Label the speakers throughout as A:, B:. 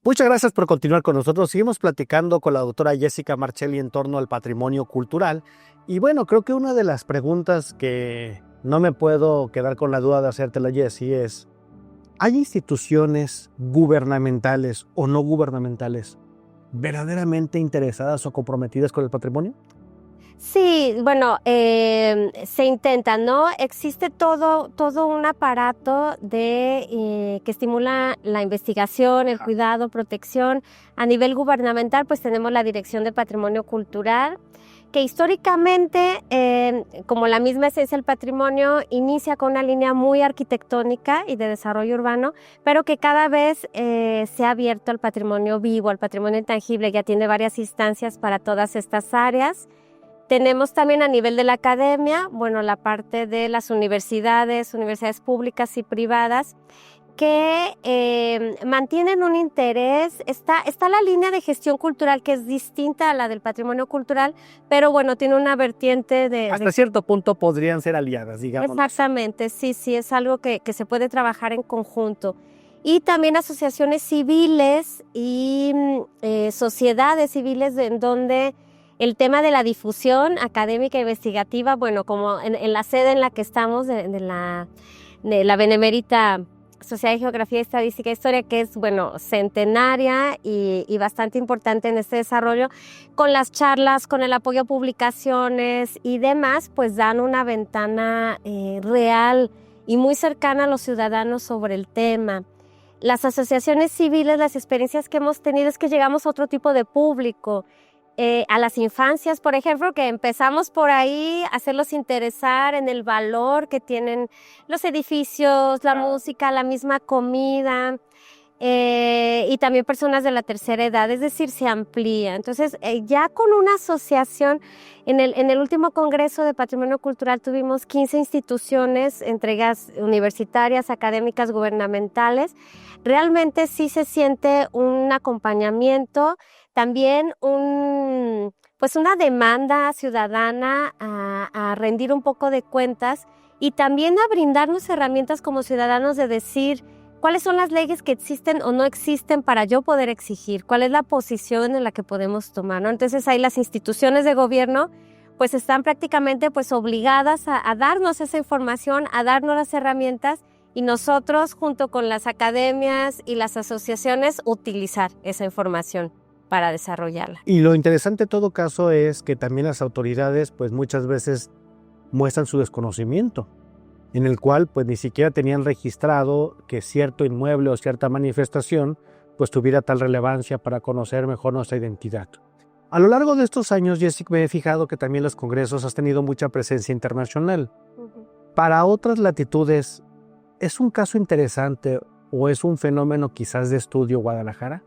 A: Muchas gracias por continuar con nosotros. Seguimos platicando con la doctora Jessica Marchelli en torno al patrimonio cultural. Y bueno, creo que una de las preguntas que no me puedo quedar con la duda de hacértela, Jessie, es: ¿hay instituciones gubernamentales o no gubernamentales verdaderamente interesadas o comprometidas con el patrimonio?
B: Sí, bueno, se intenta, ¿no? Existe todo un aparato que estimula la investigación, el cuidado, protección. A nivel gubernamental, pues tenemos la Dirección de Patrimonio Cultural, que históricamente, como la misma esencia del patrimonio, inicia con una línea muy arquitectónica y de desarrollo urbano, pero que cada vez se ha abierto al patrimonio vivo, al patrimonio intangible, ya tiene varias instancias para todas estas áreas. Tenemos también a nivel de la academia, bueno, la parte de las universidades públicas y privadas, que mantienen un interés. Está la línea de gestión cultural, que es distinta a la del patrimonio cultural, pero bueno, tiene una vertiente
A: Hasta cierto punto podrían ser aliadas, digamos.
B: Exactamente, sí, es algo que se puede trabajar en conjunto. Y también asociaciones civiles y sociedades civiles en donde el tema de la difusión académica e investigativa, bueno, como en la sede en la que estamos de la Benemérita Sociedad de Geografía, Estadística e Historia, que es, bueno, centenaria y bastante importante en este desarrollo, con las charlas, con el apoyo a publicaciones y demás, pues dan una ventana real y muy cercana a los ciudadanos sobre el tema. Las asociaciones civiles, las experiencias que hemos tenido es que llegamos a otro tipo de público. A las infancias, por ejemplo, que empezamos por ahí a hacerlos interesar en el valor que tienen los edificios, la música, la misma comida, y también personas de la tercera edad, es decir, se amplía. Entonces, ya con una asociación, en el último Congreso de Patrimonio Cultural tuvimos 15 instituciones, entregas universitarias, académicas, gubernamentales. Realmente sí se siente un acompañamiento, también pues una demanda ciudadana a rendir un poco de cuentas y también a brindarnos herramientas como ciudadanos de decir cuáles son las leyes que existen o no existen para yo poder exigir, cuál es la posición en la que podemos tomar, ¿no? Entonces ahí las instituciones de gobierno pues están prácticamente pues obligadas a darnos esa información, a darnos las herramientas, y nosotros junto con las academias y las asociaciones utilizar esa información para desarrollarla.
A: Y lo interesante en todo caso es que también las autoridades pues muchas veces muestran su desconocimiento, en el cual pues ni siquiera tenían registrado que cierto inmueble o cierta manifestación pues tuviera tal relevancia para conocer mejor nuestra identidad. A lo largo de estos años, Jessica, me he fijado que también los congresos has tenido mucha presencia internacional. Para otras latitudes, ¿es un caso interesante o es un fenómeno quizás de estudio Guadalajara?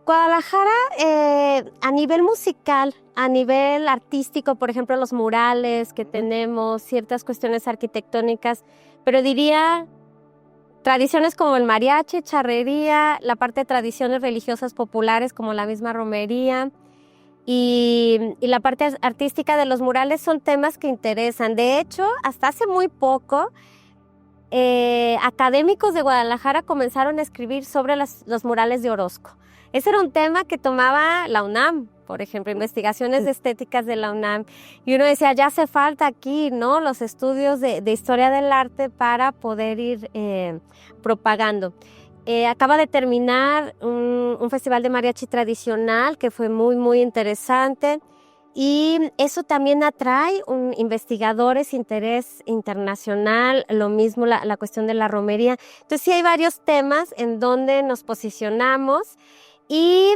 B: Guadalajara, a nivel musical, a nivel artístico, por ejemplo, los murales que tenemos, ciertas cuestiones arquitectónicas, pero diría tradiciones como el mariachi, charrería, la parte de tradiciones religiosas populares como la misma romería y la parte artística de los murales son temas que interesan. De hecho, hasta hace muy poco, académicos de Guadalajara comenzaron a escribir sobre los murales de Orozco. Ese era un tema que tomaba la UNAM, por ejemplo, investigaciones estéticas de la UNAM. Y uno decía, ya hace falta aquí, ¿no?, los estudios de historia del arte para poder ir propagando. Acaba de terminar un festival de mariachi tradicional que fue muy, muy interesante. Y eso también atrae investigadores, interés internacional, lo mismo la cuestión de la romería. Entonces sí hay varios temas en donde nos posicionamos y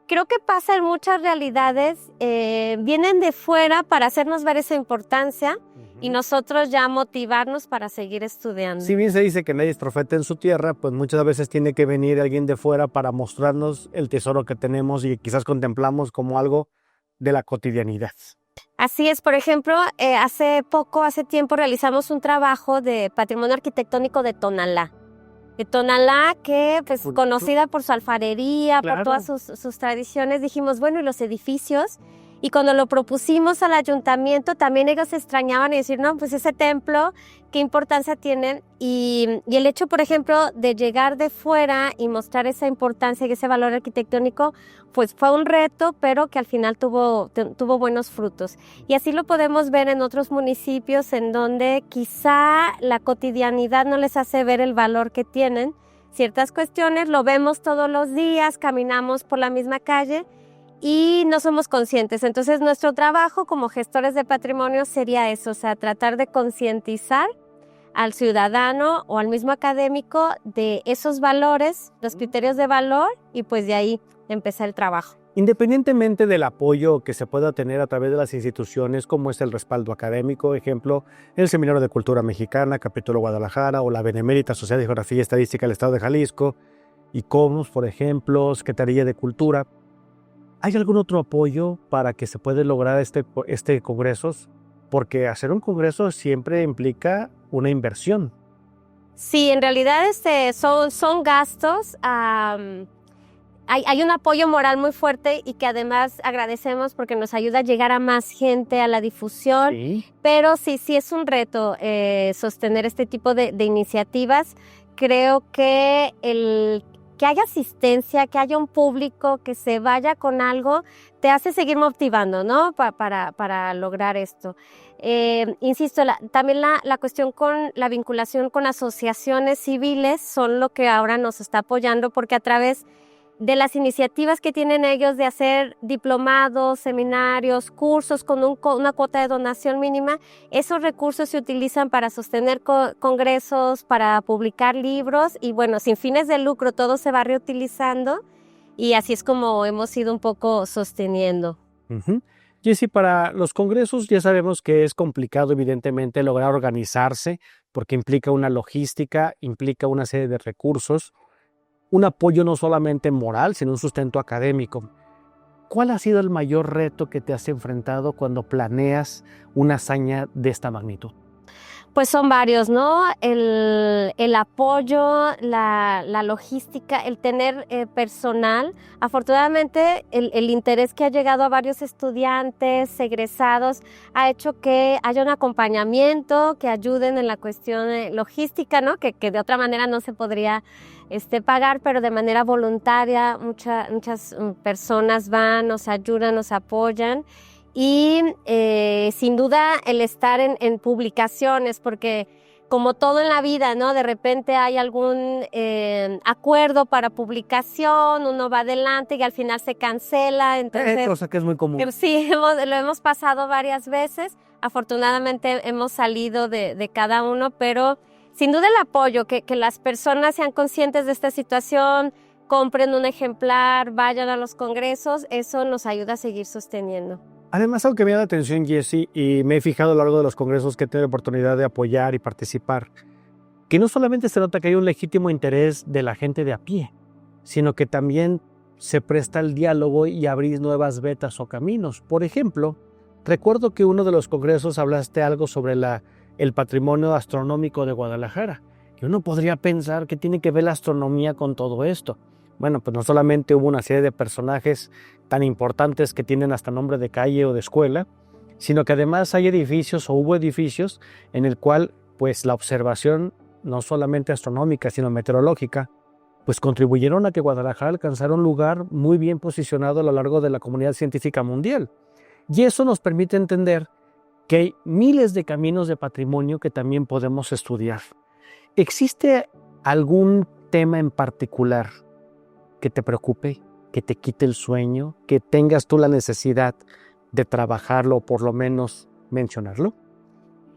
B: creo que pasa en muchas realidades, vienen de fuera para hacernos ver esa importancia y nosotros ya motivarnos para seguir estudiando.
A: Si bien se dice que nadie es profeta en su tierra, pues muchas veces tiene que venir alguien de fuera para mostrarnos el tesoro que tenemos y quizás contemplamos como algo de la cotidianidad.
B: Así es, por ejemplo, hace tiempo realizamos un trabajo de patrimonio arquitectónico de Tonalá. De Tonalá, que pues conocida por su alfarería, claro, por todas sus tradiciones, dijimos, bueno, ¿y los edificios? Y cuando lo propusimos al ayuntamiento, también ellos se extrañaban y decir, no, pues ese templo, ¿qué importancia tienen? Y el hecho, por ejemplo, de llegar de fuera y mostrar esa importancia y ese valor arquitectónico, pues fue un reto, pero que al final tuvo buenos frutos. Y así lo podemos ver en otros municipios en donde quizá la cotidianidad no les hace ver el valor que tienen. Ciertas cuestiones lo vemos todos los días, caminamos por la misma calle y no somos conscientes. Entonces, nuestro trabajo como gestores de patrimonio sería eso, o sea, tratar de concientizar al ciudadano o al mismo académico de esos valores, los criterios de valor, y pues de ahí empezar el trabajo.
A: Independientemente del apoyo que se pueda tener a través de las instituciones, como es el respaldo académico, ejemplo, el Seminario de Cultura Mexicana, Capítulo Guadalajara, o la Benemérita Sociedad de Geografía y Estadística del Estado de Jalisco, ICOMOS, por ejemplo, Secretaría de Cultura, ¿hay algún otro apoyo para que se pueda lograr este congresos? Porque hacer un congreso siempre implica una inversión.
B: Sí, en realidad son gastos. Hay un apoyo moral muy fuerte y que además agradecemos porque nos ayuda a llegar a más gente, a la difusión.
A: ¿Sí?
B: Pero sí es un reto sostener este tipo de iniciativas. Creo que que haya asistencia, que haya un público que se vaya con algo, te hace seguir motivando, ¿no? Para lograr esto. Insisto, también la cuestión con la vinculación con asociaciones civiles son lo que ahora nos está apoyando, porque a través de las iniciativas que tienen ellos de hacer diplomados, seminarios, cursos con una cuota de donación mínima, esos recursos se utilizan para sostener congresos, para publicar libros y bueno, sin fines de lucro todo se va reutilizando y así es como hemos ido un poco sosteniendo.
A: Uh-huh. Jessy, para los congresos ya sabemos que es complicado evidentemente lograr organizarse porque implica una logística, implica una serie de recursos, un apoyo no solamente moral, sino un sustento académico. ¿Cuál ha sido el mayor reto que te has enfrentado cuando planeas una hazaña de esta magnitud?
B: Pues son varios, ¿no? El apoyo, la logística, el tener personal. Afortunadamente, el interés que ha llegado a varios estudiantes, egresados, ha hecho que haya un acompañamiento, que ayuden en la cuestión logística, ¿no? Que de otra manera no se podría pagar, pero de manera voluntaria muchas personas van, nos ayudan, nos apoyan. Y sin duda el estar en publicaciones, porque como todo en la vida, ¿no? De repente hay algún acuerdo para publicación, uno va adelante y al final se cancela. Entonces,
A: cosa que es muy común.
B: Sí, lo hemos pasado varias veces. Afortunadamente hemos salido de cada uno, pero sin duda el apoyo, que las personas sean conscientes de esta situación, compren un ejemplar, vayan a los congresos, eso nos ayuda a seguir sosteniendo.
A: Además, algo que me da la atención, Jessy, y me he fijado a lo largo de los congresos que he tenido la oportunidad de apoyar y participar, que no solamente se nota que hay un legítimo interés de la gente de a pie, sino que también se presta el diálogo y abrir nuevas vetas o caminos. Por ejemplo, recuerdo que uno de los congresos hablaste algo sobre el patrimonio astronómico de Guadalajara, que uno podría pensar que tiene que ver la astronomía con todo esto. Bueno, pues no solamente hubo una serie de personajes tan importantes que tienen hasta nombre de calle o de escuela, sino que además hay edificios o hubo edificios en el cual pues la observación no solamente astronómica sino meteorológica pues contribuyeron a que Guadalajara alcanzara un lugar muy bien posicionado a lo largo de la comunidad científica mundial. Y eso nos permite entender que hay miles de caminos de patrimonio que también podemos estudiar. ¿Existe algún tema en particular que te preocupe, que te quite el sueño, que tengas tú la necesidad de trabajarlo o por lo menos mencionarlo?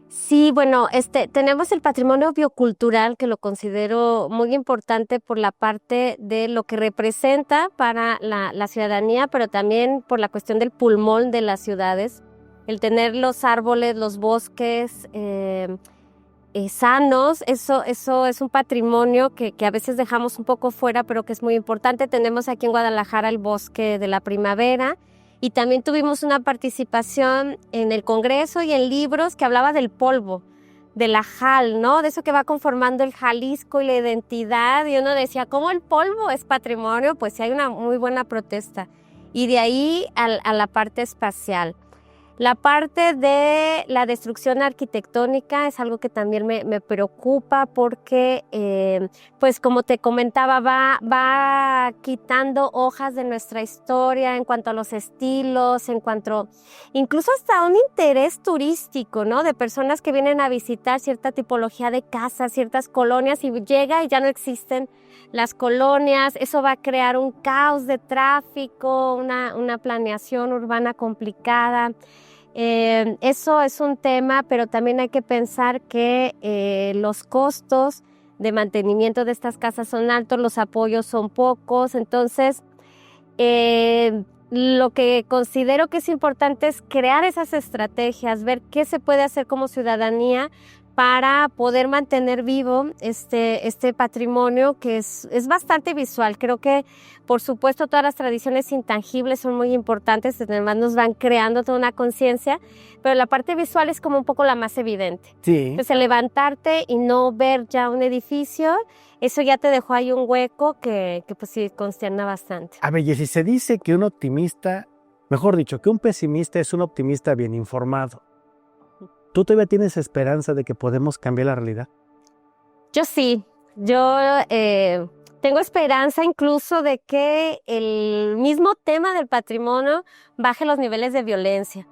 B: Sí, bueno, tenemos el patrimonio biocultural, que lo considero muy importante por la parte de lo que representa para la ciudadanía, pero también por la cuestión del pulmón de las ciudades. El tener los árboles, los bosques sanos, eso es un patrimonio que a veces dejamos un poco fuera, pero que es muy importante. Tenemos aquí en Guadalajara el bosque de la primavera y también tuvimos una participación en el Congreso y en libros que hablaba del polvo, de la JAL, ¿no? De eso que va conformando el Jalisco y la identidad. Y uno decía, ¿cómo el polvo es patrimonio? Pues sí hay una muy buena protesta. y de ahí a la parte espacial. La parte de la destrucción arquitectónica es algo que también me preocupa porque, pues como te comentaba, va quitando hojas de nuestra historia en cuanto a los estilos, en cuanto incluso hasta un interés turístico, ¿no? De personas que vienen a visitar cierta tipología de casas, ciertas colonias y llega y ya no existen las colonias. Eso va a crear un caos de tráfico, una planeación urbana complicada. Eso es un tema, pero también hay que pensar que los costos de mantenimiento de estas casas son altos, los apoyos son pocos, entonces lo que considero que es importante es crear esas estrategias, ver qué se puede hacer como ciudadanía para poder mantener vivo este patrimonio que es bastante visual. Creo que, por supuesto, todas las tradiciones intangibles son muy importantes, además nos van creando toda una conciencia, pero la parte visual es como un poco la más evidente.
A: Sí.
B: Entonces, levantarte y no ver ya un edificio, eso ya te dejó ahí un hueco que pues sí consterna bastante.
A: A ver, y si se dice que un optimista, mejor dicho, que un pesimista es un optimista bien informado, ¿tú todavía tienes esperanza de que podemos cambiar la realidad?
B: Yo sí, tengo esperanza incluso de que el mismo tema del patrimonio baje los niveles de violencia,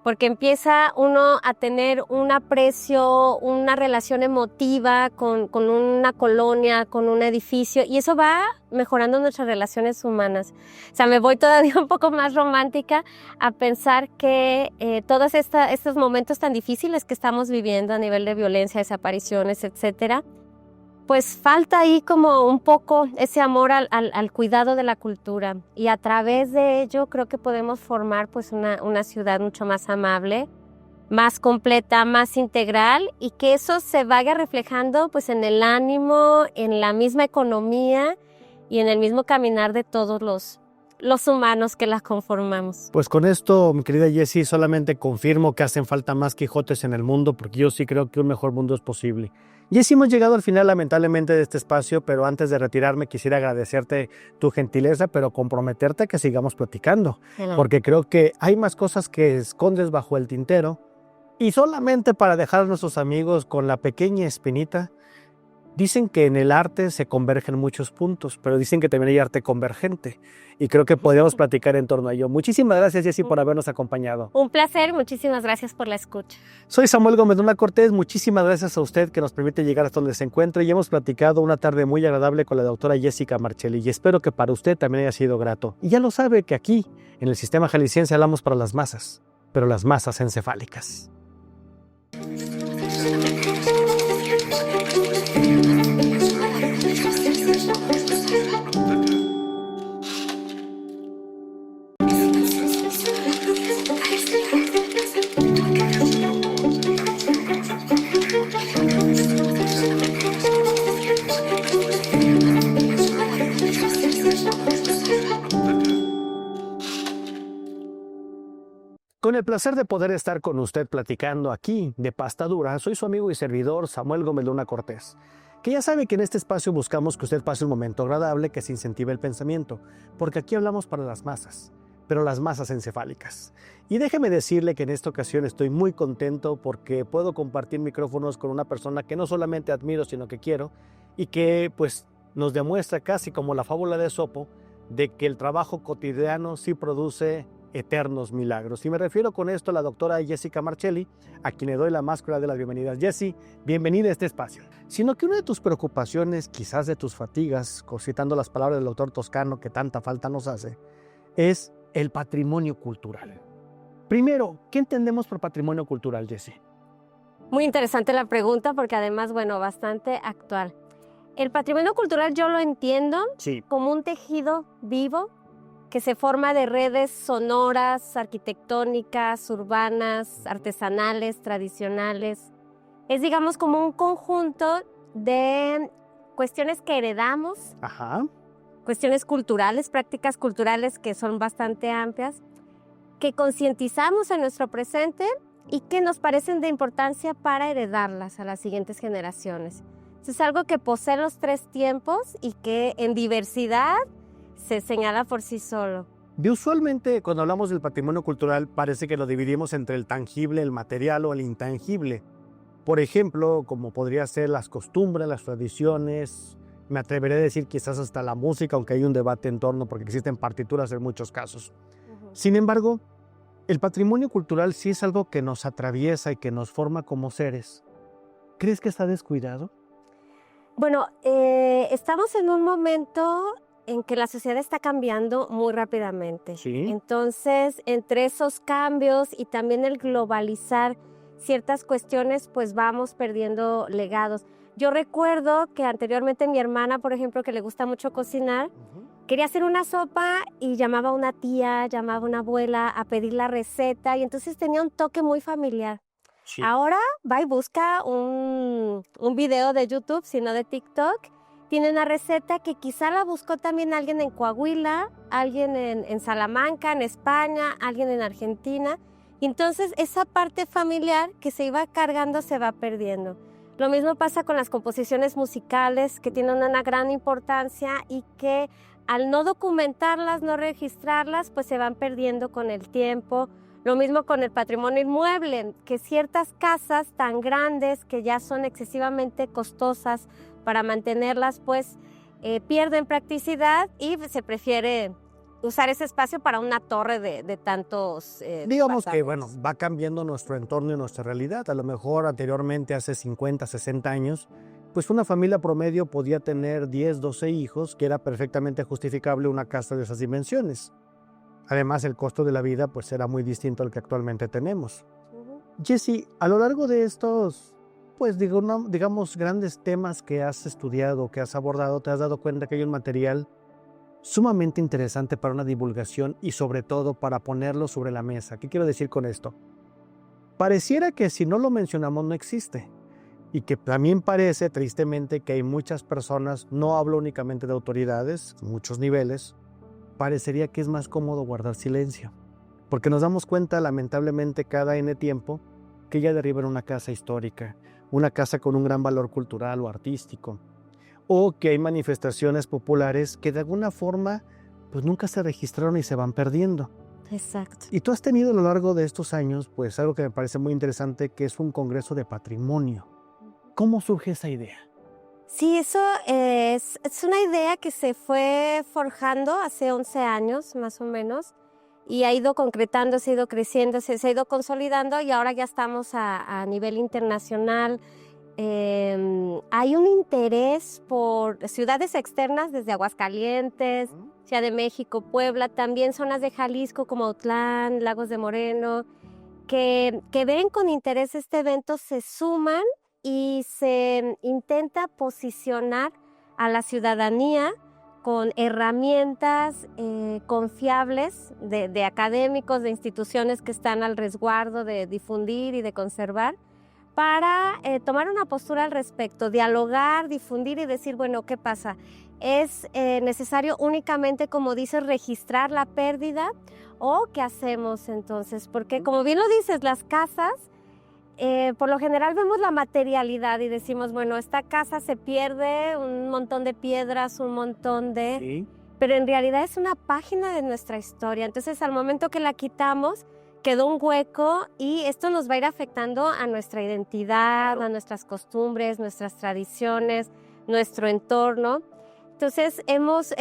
B: porque empieza uno a tener un aprecio, una relación emotiva con una colonia, con un edificio, y eso va mejorando nuestras relaciones humanas. O sea, me voy todavía un poco más romántica a pensar que todos estos momentos tan difíciles que estamos viviendo a nivel de violencia, desapariciones, etcétera, pues falta ahí como un poco ese amor al cuidado de la cultura, y a través de ello creo que podemos formar pues una ciudad mucho más amable, más completa, más integral, y que eso se vaya reflejando pues en el ánimo, en la misma economía y en el mismo caminar de todos los humanos que la conformamos.
A: Pues con esto, mi querida Jessie, solamente confirmo que hacen falta más Quijotes en el mundo, porque yo sí creo que un mejor mundo es posible. Jessie, hemos llegado al final lamentablemente de este espacio, pero antes de retirarme quisiera agradecerte tu gentileza, pero comprometerte a que sigamos platicando, porque creo que hay más cosas que escondes bajo el tintero, y solamente para dejar a nuestros amigos con la pequeña espinita. Dicen que en el arte se convergen muchos puntos, pero dicen que también hay arte convergente, y creo que podríamos platicar en torno a ello. Muchísimas gracias, Jessie, por habernos acompañado.
B: Un placer, muchísimas gracias por la escucha.
A: Soy Samuel Gómez Luna Cortés, muchísimas gracias a usted que nos permite llegar hasta donde se encuentre, y hemos platicado una tarde muy agradable con la doctora Jessica Marchelli, y espero que para usted también haya sido grato. Y ya lo sabe que aquí, en el Sistema Jalisciense, hablamos para las masas, pero las masas encefálicas. Con el placer de poder estar con usted platicando aquí de Pasta Dura, soy su amigo y servidor Samuel Gómez Luna Cortés, que ya sabe que en este espacio buscamos que usted pase un momento agradable que se incentive el pensamiento, porque aquí hablamos para las masas, pero las masas encefálicas. Y déjeme decirle que en esta ocasión estoy muy contento porque puedo compartir micrófonos con una persona que no solamente admiro, sino que quiero, y que pues nos demuestra casi como la fábula de Esopo de que el trabajo cotidiano sí produce eternos milagros. Y me refiero con esto a la doctora Jessica Marchelli, a quien le doy la más cordial de las bienvenidas. Jessie, bienvenida a este espacio. Sino que una de tus preocupaciones, quizás de tus fatigas, citando las palabras del doctor Toscano que tanta falta nos hace, es el patrimonio cultural. Primero, ¿qué entendemos por patrimonio cultural, Jessie?
B: Muy interesante la pregunta porque además, bueno, bastante actual. El patrimonio cultural yo lo entiendo como un tejido vivo que se forma de redes sonoras, arquitectónicas, urbanas, artesanales, tradicionales. Es, digamos, como un conjunto de cuestiones que heredamos, cuestiones culturales, prácticas culturales que son bastante amplias, que concientizamos en nuestro presente y que nos parecen de importancia para heredarlas a las siguientes generaciones. Es algo que posee los tres tiempos y que en diversidad se señala por sí solo.
A: Usualmente cuando hablamos del patrimonio cultural parece que lo dividimos entre el tangible, el material o el intangible. Por ejemplo, como podría ser las costumbres, las tradiciones, me atreveré a decir quizás hasta la música, aunque hay un debate en torno porque existen partituras en muchos casos. Sin embargo, el patrimonio cultural sí es algo que nos atraviesa y que nos forma como seres. ¿Crees que está descuidado?
B: Bueno, estamos en un momento en que la sociedad está cambiando muy rápidamente.
A: Sí.
B: Entonces, entre esos cambios y también el globalizar ciertas cuestiones, pues vamos perdiendo legados. Yo recuerdo que anteriormente mi hermana, por ejemplo, que le gusta mucho cocinar, quería hacer una sopa y llamaba a una tía, llamaba a una abuela a pedir la receta y entonces tenía un toque muy familiar.
A: Sí.
B: Ahora va y busca un video de YouTube, sino de TikTok. Tiene una receta que quizá la buscó también alguien en Coahuila, alguien en Salamanca, en España, alguien en Argentina. Y entonces esa parte familiar que se iba cargando se va perdiendo. Lo mismo pasa con las composiciones musicales, que tienen una gran importancia y que al no documentarlas, no registrarlas, pues se van perdiendo con el tiempo. Lo mismo con el patrimonio inmueble, que ciertas casas tan grandes que ya son excesivamente costosas para mantenerlas, pues pierden practicidad y se prefiere usar ese espacio para una torre de tantos
A: Digamos que,
B: departamentos.
A: va cambiando nuestro entorno y nuestra realidad. A lo mejor anteriormente, hace 50, 60 años, pues una familia promedio podía tener 10, 12 hijos, que era perfectamente justificable una casa de esas dimensiones. Además, el costo de la vida pues era muy distinto al que actualmente tenemos. Jessie, a lo largo de estos, pues digamos, grandes temas que has estudiado, que has abordado, te has dado cuenta que hay un material sumamente interesante para una divulgación y sobre todo para ponerlo sobre la mesa. ¿Qué quiero decir con esto? Pareciera que si no lo mencionamos no existe. Y que también parece, tristemente, que hay muchas personas, no hablo únicamente de autoridades, muchos niveles, parecería que es más cómodo guardar silencio. Porque nos damos cuenta, lamentablemente, cada N tiempo, que ya derriban una casa histórica, una casa con un gran valor cultural o artístico, o que hay manifestaciones populares que de alguna forma pues nunca se registraron y se van perdiendo.
B: Exacto.
A: Y tú has tenido a lo largo de estos años pues algo que me parece muy interesante, que es un congreso de patrimonio. ¿Cómo surge esa idea?
B: Sí, eso es una idea que se fue forjando hace 11 años, más o menos, y ha ido concretando, se ha ido creciendo, se ha ido consolidando y ahora ya estamos a nivel internacional. Hay un interés por ciudades externas, desde Aguascalientes, Ciudad de México, Puebla, también zonas de Jalisco como Autlán, Lagos de Moreno, que ven con interés este evento, se suman y se intenta posicionar a la ciudadanía con herramientas confiables de académicos, de instituciones que están al resguardo de difundir y de conservar, para tomar una postura al respecto, dialogar, difundir y decir, bueno, ¿qué pasa? ¿Es necesario únicamente, como dices, registrar la pérdida? ¿O qué hacemos entonces? Porque como bien lo dices, las casas, por lo general vemos la materialidad y decimos, bueno, esta casa se pierde, un montón de piedras, un montón de...
A: Sí.
B: Pero en realidad es una página de nuestra historia. Entonces, al momento que la quitamos, quedó un hueco y esto nos va a ir afectando a nuestra identidad, a nuestras costumbres, nuestras tradiciones, nuestro entorno. Entonces, hemos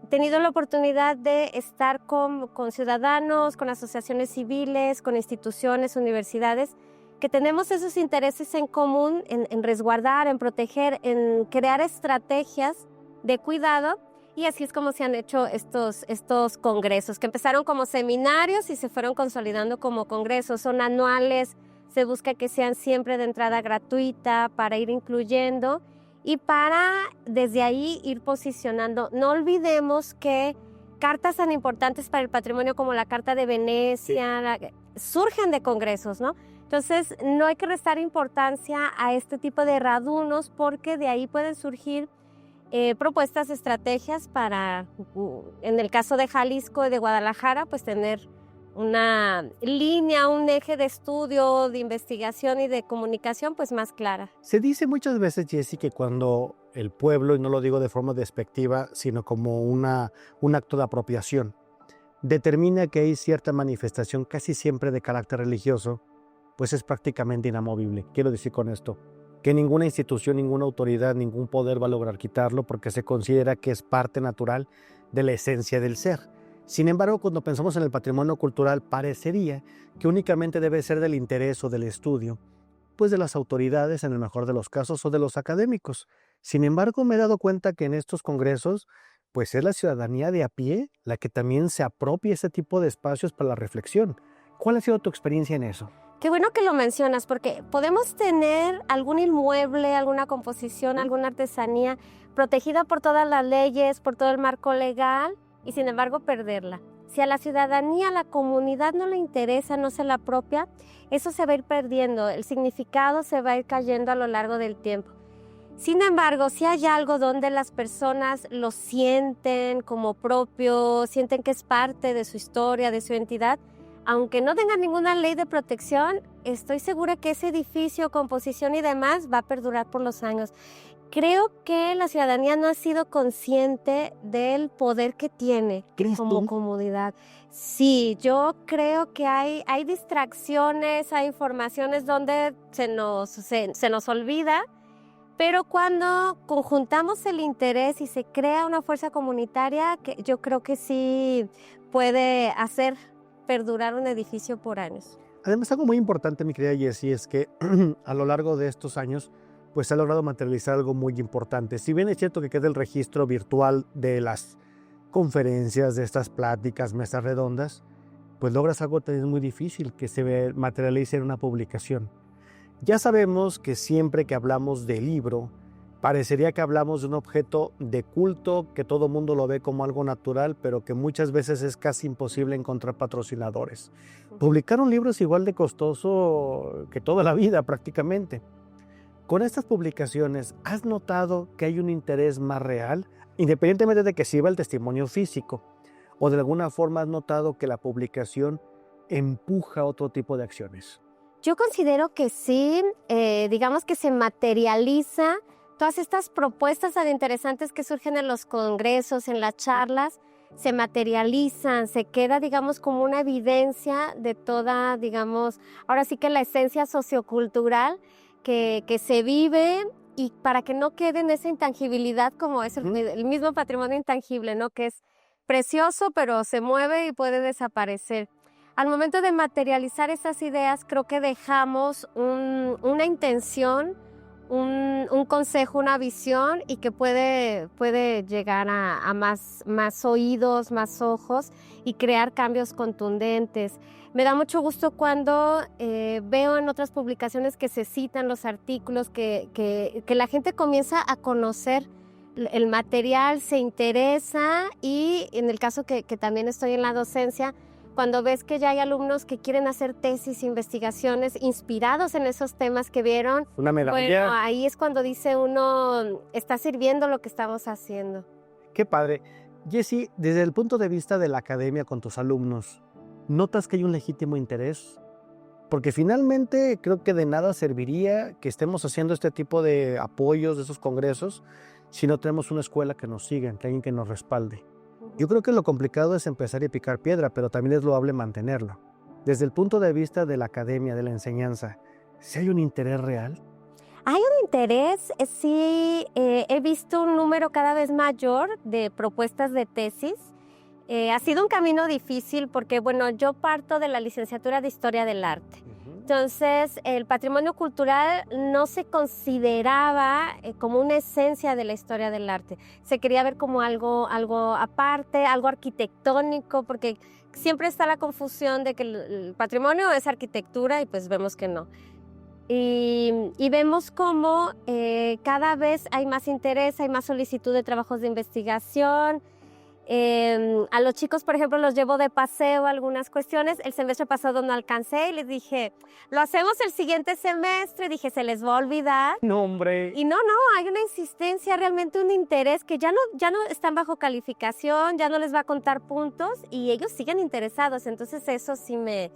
B: tenido la oportunidad de estar con ciudadanos, con asociaciones civiles, con instituciones, universidades, que tenemos esos intereses en común en resguardar, en proteger, en crear estrategias de cuidado. Y así es como se han hecho estos congresos, que empezaron como seminarios y se fueron consolidando como congresos. Son anuales, se busca que sean siempre de entrada gratuita para ir incluyendo y para desde ahí ir posicionando. No olvidemos que cartas tan importantes para el patrimonio como la Carta de Venecia surgen de congresos, ¿no? Entonces, no hay que restar importancia a este tipo de radunos porque de ahí pueden surgir propuestas, estrategias para, en el caso de Jalisco y de Guadalajara, pues tener una línea, un eje de estudio, de investigación y de comunicación pues más clara.
A: Se dice muchas veces, Jessie, que cuando el pueblo, y no lo digo de forma despectiva, sino como un acto de apropiación, determina que hay cierta manifestación casi siempre de carácter religioso, pues es prácticamente inamovible. Quiero decir con esto, que ninguna institución, ninguna autoridad, ningún poder va a lograr quitarlo porque se considera que es parte natural de la esencia del ser. Sin embargo, cuando pensamos en el patrimonio cultural, parecería que únicamente debe ser del interés o del estudio, pues de las autoridades en el mejor de los casos o de los académicos. Sin embargo, me he dado cuenta que en estos congresos, pues es la ciudadanía de a pie la que también se apropia ese tipo de espacios para la reflexión. ¿Cuál ha sido tu experiencia en eso?
B: Qué bueno que lo mencionas, porque podemos tener algún inmueble, alguna composición, alguna artesanía protegida por todas las leyes, por todo el marco legal, y sin embargo perderla. Si a la ciudadanía, a la comunidad no le interesa, no se la apropia, eso se va a ir perdiendo, el significado se va a ir cayendo a lo largo del tiempo. Sin embargo, si hay algo donde las personas lo sienten como propio, sienten que es parte de su historia, de su identidad, aunque no tenga ninguna ley de protección, estoy segura que ese edificio, composición y demás va a perdurar por los años. Creo que la ciudadanía no ha sido consciente del poder que tiene como comunidad. Sí, yo creo que hay distracciones, hay informaciones donde se nos olvida, pero cuando conjuntamos el interés y se crea una fuerza comunitaria, que yo creo que sí puede hacer perdurar un edificio por años.
A: Además, algo muy importante, mi querida Jessie, es que a lo largo de estos años, pues se ha logrado materializar algo muy importante. Si bien es cierto que queda el registro virtual de las conferencias, de estas pláticas, mesas redondas, pues logras algo también muy difícil, que se materialice en una publicación. Ya sabemos que siempre que hablamos de libro, parecería que hablamos de un objeto de culto, que todo mundo lo ve como algo natural, pero que muchas veces es casi imposible encontrar patrocinadores. Publicar un libro es igual de costoso que toda la vida prácticamente. Con estas publicaciones, ¿has notado que hay un interés más real, independientemente de que sirva el testimonio físico? ¿O de alguna forma has notado que la publicación empuja otro tipo de acciones?
B: Yo considero que sí, digamos que se materializa todas estas propuestas tan interesantes que surgen en los congresos, en las charlas, se materializan, se queda, digamos, como una evidencia de toda, digamos, ahora sí que la esencia sociocultural que se vive, y para que no quede en esa intangibilidad como es el mismo patrimonio intangible, ¿no? Que es precioso, pero se mueve y puede desaparecer. Al momento de materializar esas ideas, creo que dejamos una intención, un consejo, una visión, y que puede llegar a más oídos, más ojos, y crear cambios contundentes. Me da mucho gusto cuando veo en otras publicaciones que se citan los artículos, que la gente comienza a conocer el material, se interesa, y en el caso que también estoy en la docencia, cuando ves que ya hay alumnos que quieren hacer tesis, investigaciones inspirados en esos temas que vieron,
A: Una medalla.
B: Bueno, ahí es cuando dice uno, está sirviendo lo que estamos haciendo.
A: Qué padre. Jessie, desde el punto de vista de la academia con tus alumnos, ¿notas que hay un legítimo interés? Porque finalmente creo que de nada serviría que estemos haciendo este tipo de apoyos, de esos congresos, si no tenemos una escuela que nos siga, que alguien que nos respalde. Yo creo que lo complicado es empezar y picar piedra, pero también es loable mantenerlo. Desde el punto de vista de la academia, de la enseñanza, ¿sí hay un interés real?
B: Hay un interés, sí, he visto un número cada vez mayor de propuestas de tesis. Ha sido un camino difícil porque, bueno, yo parto de la licenciatura de Historia del Arte. Entonces, el patrimonio cultural no se consideraba como una esencia de la historia del arte. Se quería ver como algo aparte, algo arquitectónico, porque siempre está la confusión de que el patrimonio es arquitectura, y pues vemos que no. Y vemos cómo cada vez hay más interés, hay más solicitud de trabajos de investigación. A los chicos, por ejemplo, los llevo de paseo a algunas cuestiones. El semestre pasado no alcancé y les dije, lo hacemos el siguiente semestre. Dije, se les va a olvidar.
A: No, hombre.
B: Y no, hay una insistencia, realmente un interés que ya no están bajo calificación, ya no les va a contar puntos, y ellos siguen interesados. Entonces eso sí me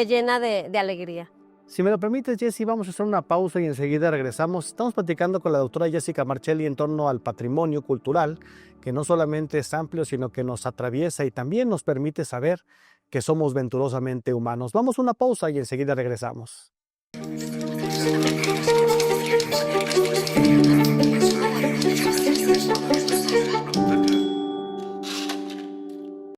B: llena de alegría.
A: Si me lo permites, Jessy, vamos a hacer una pausa y enseguida regresamos. Estamos platicando con la doctora Jessica Marchelli en torno al patrimonio cultural, que no solamente es amplio, sino que nos atraviesa y también nos permite saber que somos venturosamente humanos. Vamos a una pausa y enseguida regresamos.